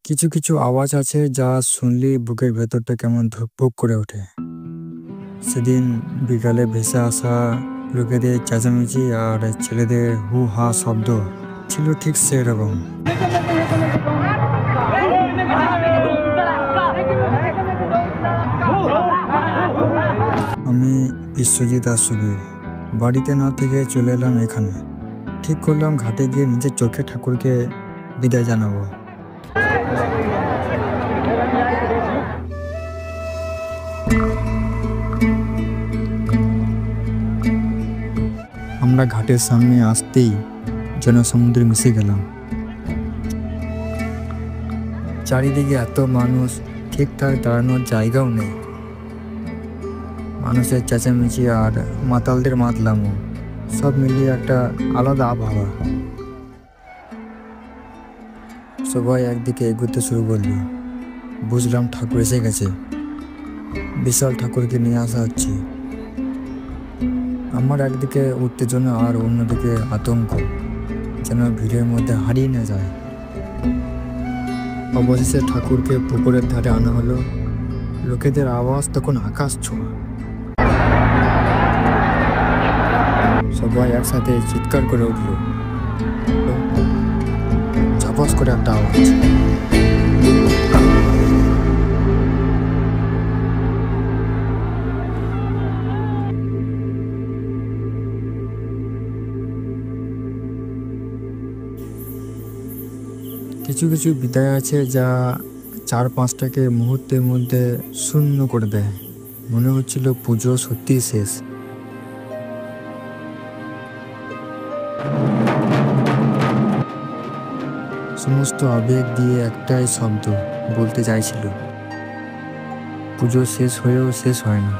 কিছু কিছু আওয়াজ আছে যা শুনলেই বুকের ভেতরটা কেমন ধুকপুক করে ওঠে। সেদিন বিকালে ভেসে আসা লোকেদের চেঁচামেচি আর ছেলেদের হু হা শব্দ ছিল ঠিক সেরকম। আমি বিশ্বজিৎ আর সুবীর বাড়িতে না থেকে চলে এলাম এখানে। ঠিক করলাম ঘাটে গিয়ে নিজের চোখে ঠাকুরকে বিদায় জানাবো। আমরা ঘাটের সামনে আসতেই জনসমুদ্রে মিশে গেলাম। চারিদিকে এত মানুষ, ঠিকঠাক দাঁড়ানোর জায়গাও নেই। মানুষের চেঁচামেচি আর মাতালদের মাতলামো সব মিলিয়ে একটা আলাদা আবহাওয়া। সবাই একদিকে এগোতে শুরু করলো। বুঝলাম ঠাকুর এসে গেছে। বিশাল ঠাকুরকে নিয়ে আসা হচ্ছে। আমার একদিকে উত্তেজনা আর অন্যদিকে আতঙ্ক, যেন ভিড়ের মধ্যে হারিয়ে না যায়। অবশেষে ঠাকুরকে পুকুরের ধারে আনা হলো। লোকেদের আওয়াজ তখন আকাশ ছোঁয়া। সবাই একসাথে চিৎকার করে উঠল। ঝপাস করে একটা আওয়াজ। কিছু কিছু বিদায় আছে যা 4-5টাকে মুহূর্তের মধ্যে শূন্য করে দেয়। মনে হচ্ছিল পুজো সত্যিই শেষ। সমস্ত আবেগ দিয়ে একটাই শব্দ বলতে চাইছিল, পুজো শেষ হয়েও শেষ হয় না।